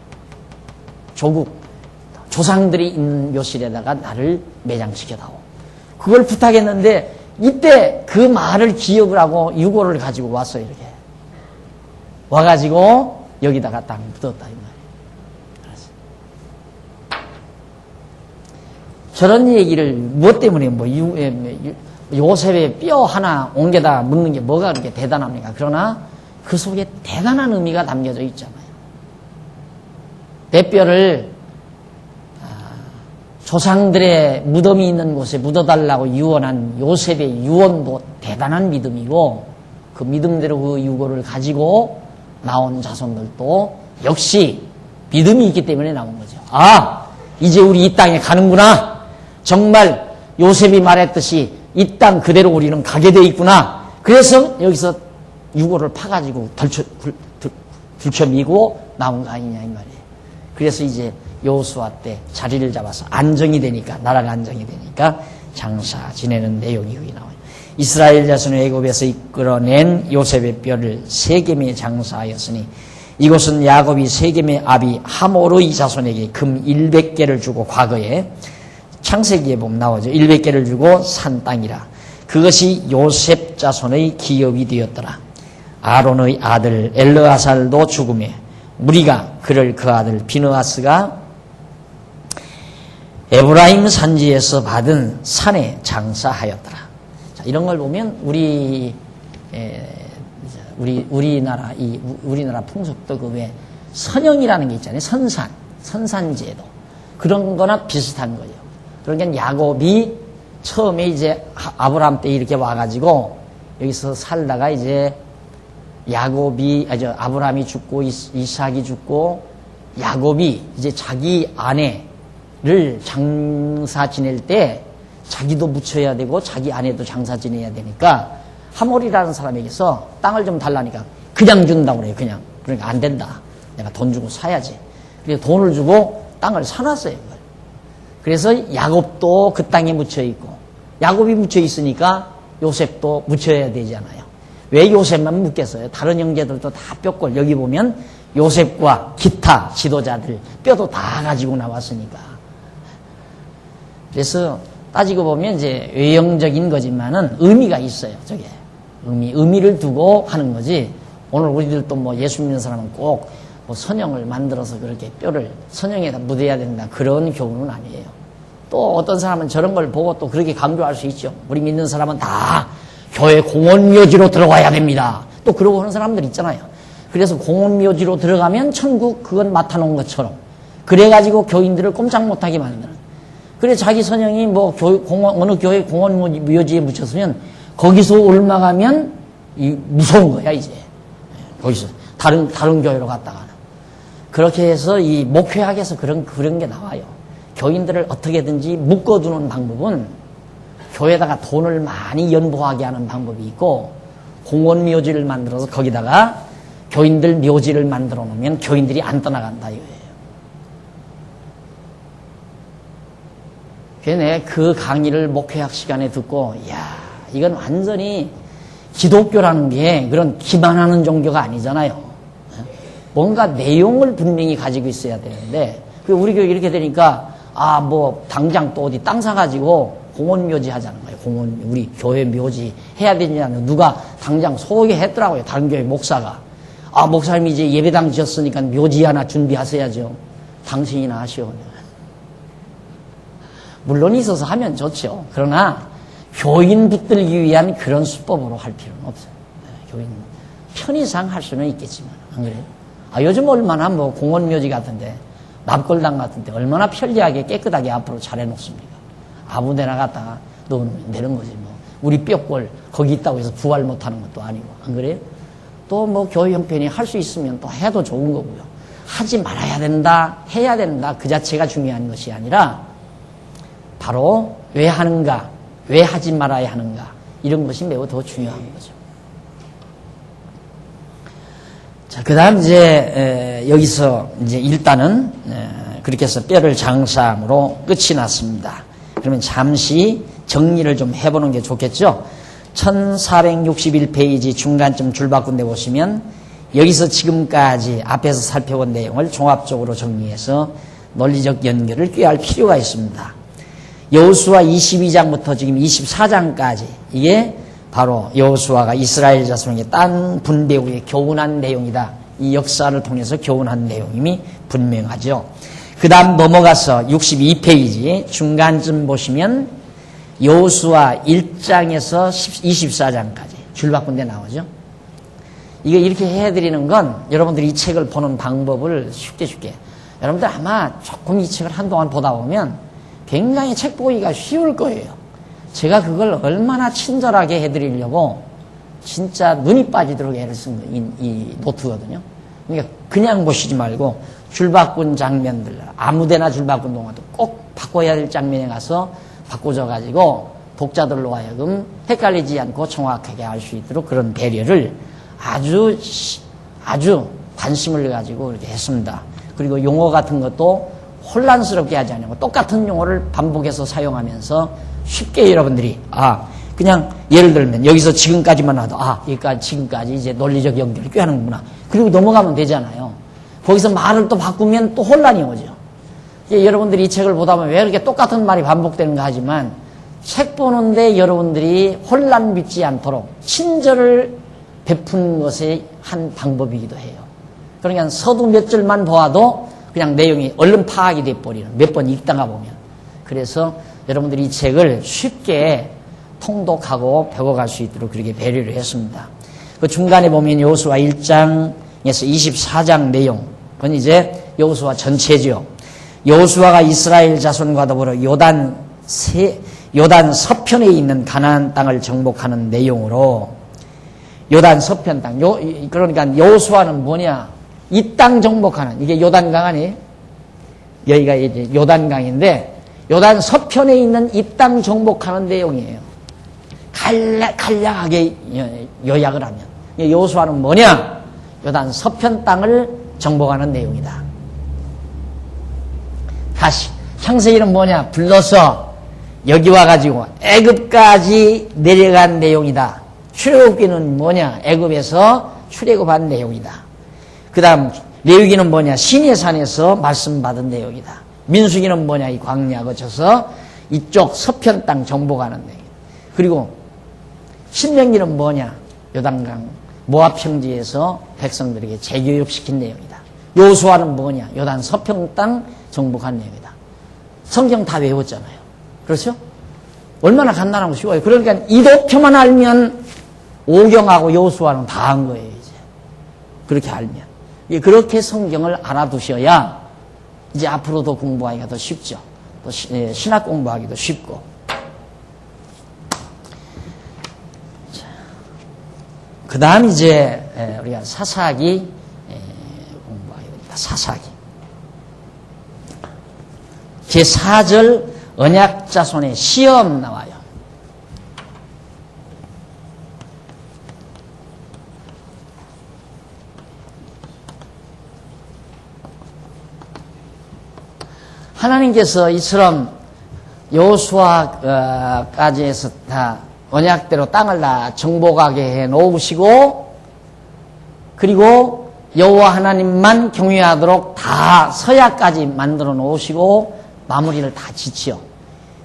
조국, 조상들이 있는 묘실에다가 나를 매장시켜다오. 그걸 부탁했는데 이때 그 말을 기억을 하고 유고를 가지고 왔어요. 이렇게 와가지고 여기다가 딱 묻었다 이 말이에요. 저런 얘기를 무엇 때문에 요셉의 뼈 하나 옮겨다 묻는 게 뭐가 그렇게 대단합니까? 그러나 그 속에 대단한 의미가 담겨져 있잖아요. 내 뼈를 조상들의 무덤이 있는 곳에 묻어달라고 유언한 요셉의 유언도 대단한 믿음이고, 그 믿음대로 그 유고를 가지고 나온 자손들도 역시 믿음이 있기 때문에 나온 거죠. 아, 이제 우리 이 땅에 가는구나. 정말 요셉이 말했듯이 이 땅 그대로 우리는 가게 돼 있구나. 그래서 여기서 유고를 파가지고 들쳐미고 나온 거 아니냐 이 말이에요. 그래서 이제 여호수아 때 자리를 잡아서 안정이 되니까, 나라가 안정이 되니까 장사 지내는 내용이 여기 나와요. 이스라엘 자손을 애굽에서 이끌어낸 요셉의 뼈를 세겜에 장사하였으니 이곳은 야곱이 세겜의 아비 하모르의 자손에게 금 100개를 주고, 과거에 창세기에 보면 나오죠. 100개를 주고 산 땅이라. 그것이 요셉 자손의 기업이 되었더라. 아론의 아들 엘르아살도 죽음에 무리가 그를 그 아들 비느하스가 에브라임 산지에서 받은 산에 장사하였더라. 자, 이런 걸 보면 우리나라 풍속도 그 외에 선영이라는 게 있잖아요. 선산제도. 그런 거나 비슷한 거예요. 그러니까 야곱이 처음에 이제 아브라함 때 이렇게 와가지고 여기서 살다가 이제 아브라함이 죽고 이삭이 죽고 야곱이 이제 자기 아내를 장사 지낼 때 자기도 묻혀야 되고 자기 아내도 장사 지내야 되니까 하몰이라는 사람에게서 땅을 좀 달라니까 그냥 준다고 그래요. 그냥. 그러니까 안 된다. 내가 돈 주고 사야지. 그래서 돈을 주고 땅을 사놨어요. 그래서 야곱도 그 땅에 묻혀 있고, 야곱이 묻혀 있으니까 요셉도 묻혀야 되잖아요. 왜 요셉만 묻겠어요? 다른 형제들도 다 뼈골. 여기 보면 요셉과 기타 지도자들 뼈도 다 가지고 나왔으니까. 그래서 따지고 보면 이제 외형적인 거지만은 의미가 있어요. 저게 의미를 두고 하는 거지. 오늘 우리들도 뭐 예수 믿는 사람은 꼭 뭐 선형을 만들어서 그렇게 뼈를 선형에다 묻어야 된다, 그런 교훈은 아니에요. 또 어떤 사람은 저런 걸 보고 또 그렇게 강조할 수 있죠. 우리 믿는 사람은 다 교회 공원묘지로 들어가야 됩니다. 또 그러고 하는 사람들 있잖아요. 그래서 공원묘지로 들어가면 천국 그건 맡아놓은 것처럼 그래가지고 교인들을 꼼짝 못하게 만드는. 그래 자기 선형이 뭐 어느 교회 공원묘지에 묻혔으면 거기서 올라가면 무서운 거야 이제. 거기서 다른 교회로 갔다가는. 그렇게 해서 이 목회학에서 그런 게 나와요. 교인들을 어떻게든지 묶어두는 방법은 교회에다가 돈을 많이 연보하게 하는 방법이 있고, 공원 묘지를 만들어서 거기다가 교인들 묘지를 만들어 놓으면 교인들이 안 떠나간다 이거예요. 그래서 내가 그 강의를 목회학 시간에 듣고, 이야, 이건 완전히 기독교라는 게 그런 기만하는 종교가 아니잖아요. 뭔가 내용을 분명히 가지고 있어야 되는데, 우리 교회 이렇게 되니까 뭐 당장 또 어디 땅 사가지고 공원 묘지 하자는 거예요. 우리 교회 묘지 해야 되냐는 누가 당장 소개했더라고요. 다른 교회 목사가. 목사님이 이제 예배당 지었으니까 묘지 하나 준비하셔야죠. 당신이나 하시오. 물론 있어서 하면 좋죠. 그러나 교인 붙들기 위한 그런 수법으로 할 필요는 없어요. 교인 편의상 할 수는 있겠지만, 안 그래요? 요즘 얼마나 뭐 공원 묘지 같은데, 납골당 같은데 얼마나 편리하게 깨끗하게 앞으로 잘 해놓습니까? 아무데나 갖다가 넣어놓으면 되는 거지 뭐. 우리 뼈골 거기 있다고 해서 부활 못하는 것도 아니고, 안 그래요? 또 뭐 교회 형편이 할 수 있으면 또 해도 좋은 거고요. 하지 말아야 된다, 해야 된다, 그 자체가 중요한 것이 아니라 바로 왜 하는가, 왜 하지 말아야 하는가, 이런 것이 매우 더 중요한 거죠. 자, 그 다음 이제 여기서 이제 일단은 그렇게 해서 뼈를 장사함으로 끝이 났습니다. 그러면 잠시 정리를 좀 해보는 게 좋겠죠. 1461페이지 중간쯤 줄바꾼 데 보시면 여기서 지금까지 앞에서 살펴본 내용을 종합적으로 정리해서 논리적 연결을 꾀할 필요가 있습니다. 여호수아 22장부터 지금 24장까지 이게 바로 여호수아가 이스라엘 자손에게 땅 분배 후에 교훈한 내용이다, 이 역사를 통해서 교훈한 내용임이 분명하죠. 그 다음 넘어가서 62페이지 중간쯤 보시면 여호수아 1장에서 24장까지 줄바꾼 데 나오죠. 이거 이렇게 해드리는 건 여러분들이 이 책을 보는 방법을 쉽게 여러분들 아마 조금 이 책을 한동안 보다 보면 굉장히 책 보기가 쉬울 거예요. 제가 그걸 얼마나 친절하게 해드리려고 진짜 눈이 빠지도록 애를 쓴 이 노트거든요. 그러니까 그냥 보시지 말고 줄바꾼 장면들, 아무데나 줄바꾼 동화도 꼭 바꿔야 될 장면에 가서 바꿔줘가지고 독자들로 하여금 헷갈리지 않고 정확하게 알 수 있도록 그런 배려를 아주 관심을 가지고 이렇게 했습니다. 그리고 용어 같은 것도 혼란스럽게 하지 않고 똑같은 용어를 반복해서 사용하면서 쉽게 여러분들이 그냥 예를 들면 여기서 지금까지만 하도 여기까지 지금까지 이제 논리적 연결을 꾀하는구나. 그리고 넘어가면 되잖아요. 거기서 말을 또 바꾸면 또 혼란이 오죠. 여러분들이 이 책을 보다 보면 왜 이렇게 똑같은 말이 반복되는가 하지만 책 보는데 여러분들이 혼란 믿지 않도록 친절을 베푸는 것의 한 방법이기도 해요. 그러니까 서두 몇 줄만 보아도 그냥 내용이 얼른 파악이 돼버리는, 몇 번 읽다가 보면. 그래서 여러분들이 이 책을 쉽게 통독하고 배워갈 수 있도록 그렇게 배려를 했습니다. 그 중간에 보면 여호수아 1장에서 24장 내용, 그건 이제 여호수아 전체죠. 여호수아가 이스라엘 자손과 더불어 요단 서편에 있는 가나안 땅을 정복하는 내용으로 요단 서편 땅, 그러니까 여호수아는 뭐냐? 이 땅 정복하는, 이게 요단강 아니에요? 여기가 이제 요단강인데 요단 서편에 있는 이 땅 정복하는 내용이에요. 간략하게 요약을 하면 여호수아는 뭐냐? 요단 서편 땅을 정복하는 내용이다. 다시 창세기는 뭐냐? 불러서 여기 와가지고 애굽까지 내려간 내용이다. 출애굽기는 뭐냐? 애굽에서 출애굽한 내용이다. 그 다음 레위기는 뭐냐? 시내산에서 말씀받은 내용이다. 민수기는 뭐냐? 이 광야 거쳐서 이쪽 서편 땅 정복하는 내용. 그리고 신명기는 뭐냐? 요단강 모압 평지에서 백성들에게 재교육시킨 내용이다. 여호수아는 뭐냐? 요단 서편 땅 정복한 내용이다. 성경 다 외웠잖아요. 그렇죠? 얼마나 간단하고 쉬워요. 그러니까 이 도표만 알면 오경하고 여호수아는 다 한 거예요. 이제 그렇게 알면. 그렇게 성경을 알아두셔야 이제 앞으로도 공부하기가 더 쉽죠. 또 신학 공부하기도 쉽고. 그 다음 이제 우리가 사사기 공부하게 됩니다. 사사기. 제4절 언약자손의 시험 나와요. 하나님께서 이처럼 여호수아까지 해서 다 언약대로 땅을 다 정복하게 해 놓으시고, 그리고 여호와 하나님만 경외하도록 다 서야까지 만들어 놓으시고 마무리를 다 짓지요.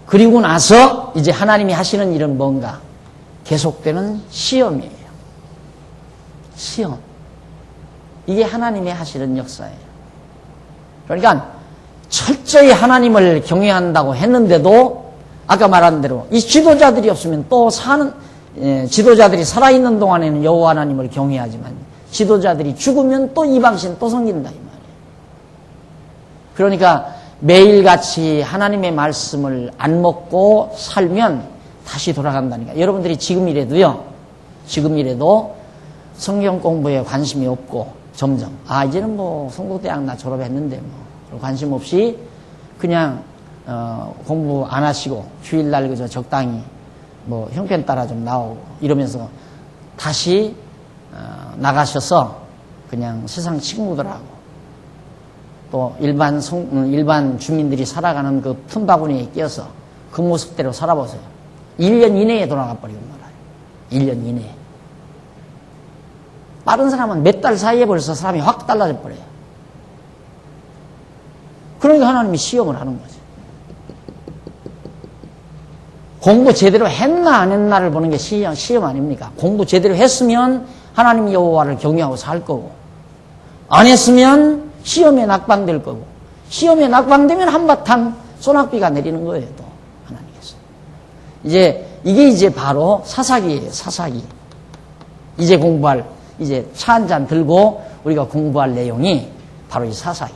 그리고 나서 이제 하나님이 하시는 일은 뭔가? 계속되는 시험이에요. 시험. 이게 하나님이 하시는 역사예요. 그러니까 철저히 하나님을 경외한다고 했는데도 아까 말한 대로 이 지도자들이 없으면 또 지도자들이 살아있는 동안에는 여호와 하나님을 경외하지만 지도자들이 죽으면 또 이방신 또 섬긴다 이 말이에요. 그러니까 매일같이 하나님의 말씀을 안 먹고 살면 다시 돌아간다니까. 여러분들이 지금이라도 성경 공부에 관심이 없고 점점 이제는 뭐 성도대학 나 졸업했는데 뭐 관심 없이 그냥 공부 안 하시고 주일날 그저 적당히 뭐 형편 따라 좀 나오고 이러면서 다시 나가셔서 그냥 세상 친구들하고 또 일반 주민들이 살아가는 그 틈바구니에 끼어서 그 모습대로 살아보세요. 1년 이내에 돌아가 버리고 말아요. 1년 이내에. 빠른 사람은 몇 달 사이에 벌써 사람이 확 달라져 버려요. 그러니까 하나님이 시험을 하는 거죠. 공부 제대로 했나 안 했나를 보는 게 시험 아닙니까? 공부 제대로 했으면 하나님 여호와를 경외하고 살 거고, 안 했으면 시험에 낙방될 거고, 시험에 낙방되면 한바탕 소낙비가 내리는 거예요, 또. 하나님께서. 이게 이제 바로 사사기예요, 사사기. 이제 차 한 잔 들고 우리가 공부할 내용이 바로 이 사사기.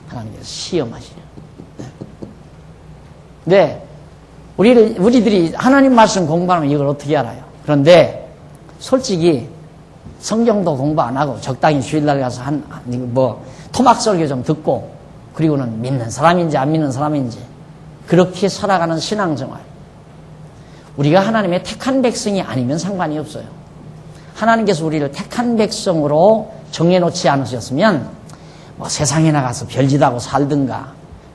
하나님께서 시험하시려. 네. 우리들이 하나님 말씀 공부하면 이걸 어떻게 알아요? 그런데 솔직히 성경도 공부 안 하고 적당히 주일날 가서 토막 설교 좀 듣고 그리고는 믿는 사람인지 안 믿는 사람인지 그렇게 살아가는 신앙생활. 우리가 하나님의 택한 백성이 아니면 상관이 없어요. 하나님께서 우리를 택한 백성으로 정해놓지 않으셨으면 세상에 나가서 별짓하고 살든가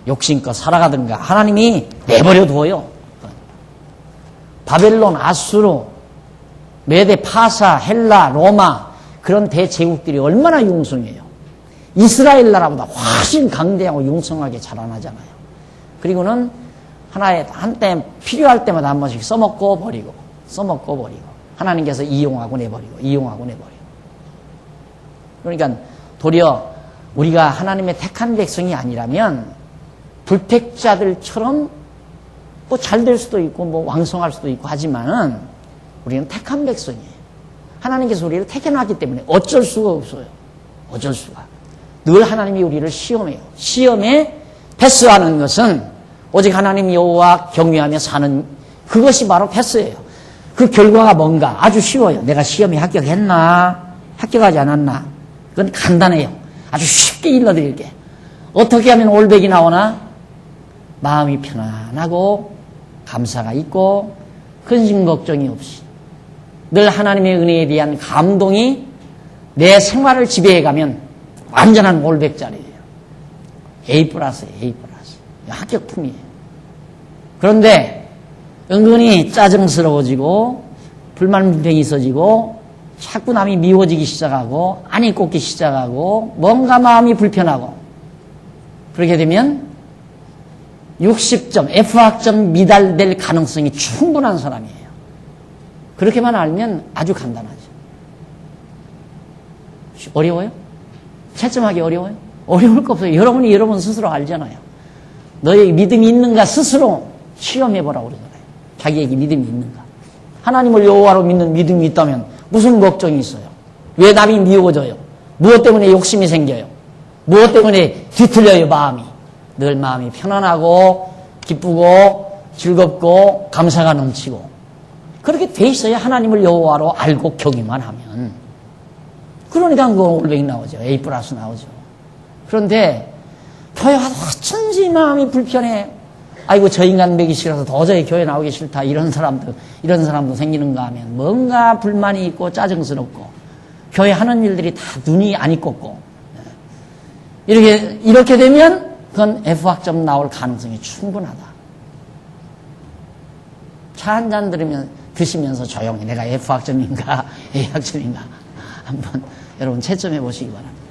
욕심껏 살아가든가 하나님이 내버려 두어요. 바벨론, 아수르, 메데, 파사, 헬라, 로마 그런 대제국들이 얼마나 융성해요. 이스라엘 나라보다 훨씬 강대하고 융성하게 자라나잖아요. 그리고는 한때 필요할 때마다 한 번씩 써먹고 버리고 하나님께서 이용하고 내버리고 그러니까 도리어 우리가 하나님의 택한 백성이 아니라면 불택자들처럼 잘 될 수도 있고 왕성할 수도 있고 하지만은 우리는 택한 백성이에요. 하나님께서 우리를 택해놨기 때문에 어쩔 수가 없어요. 어쩔 수가. 늘 하나님이 우리를 시험해요. 시험에 패스하는 것은 오직 하나님 여호와 경외하며 사는 그것이 바로 패스예요. 그 결과가 뭔가 아주 쉬워요. 내가 시험에 합격했나? 합격하지 않았나? 그건 간단해요. 아주 쉽게 일러드릴게. 어떻게 하면 올백이 나오나? 마음이 편안하고 감사가 있고 근심 걱정이 없이 늘 하나님의 은혜에 대한 감동이 내 생활을 지배해가면 완전한 올백자리예요. A+, A+. 합격품이에요. 그런데 은근히 짜증스러워지고 불만불평이 있어지고 자꾸 남이 미워지기 시작하고 안이 꽂기 시작하고 뭔가 마음이 불편하고 그렇게 되면 60점, F학점 미달될 가능성이 충분한 사람이에요. 그렇게만 알면 아주 간단하죠. 어려워요? 채점하기 어려워요? 어려울 거 없어요. 여러분이 여러분 스스로 알잖아요. 너의 믿음이 있는가 스스로 시험해보라고 그러잖아요. 자기에게 믿음이 있는가. 하나님을 여호와로 믿는 믿음이 있다면 무슨 걱정이 있어요? 왜 남이 미워져요? 무엇 때문에 욕심이 생겨요? 무엇 때문에 뒤틀려요, 마음이? 늘 마음이 편안하고 기쁘고 즐겁고 감사가 넘치고 그렇게 돼 있어야 하나님을 여호와로 알고 경외만 하면 그러니까 그거 올백이 나오죠. A+ 나오죠. 그런데 교회 와서 어쩐지 마음이 불편해. 아이고 저 인간 뵈기 싫어서 도저히 교회 나오기 싫다. 이런 사람도 생기는가 하면 뭔가 불만이 있고 짜증스럽고 교회 하는 일들이 다 눈이 안 익었고 이렇게 되면 그건 F학점 나올 가능성이 충분하다. 차 한 잔 드시면서 조용히 내가 F학점인가 A학점인가 한번 여러분 채점해 보시기 바랍니다.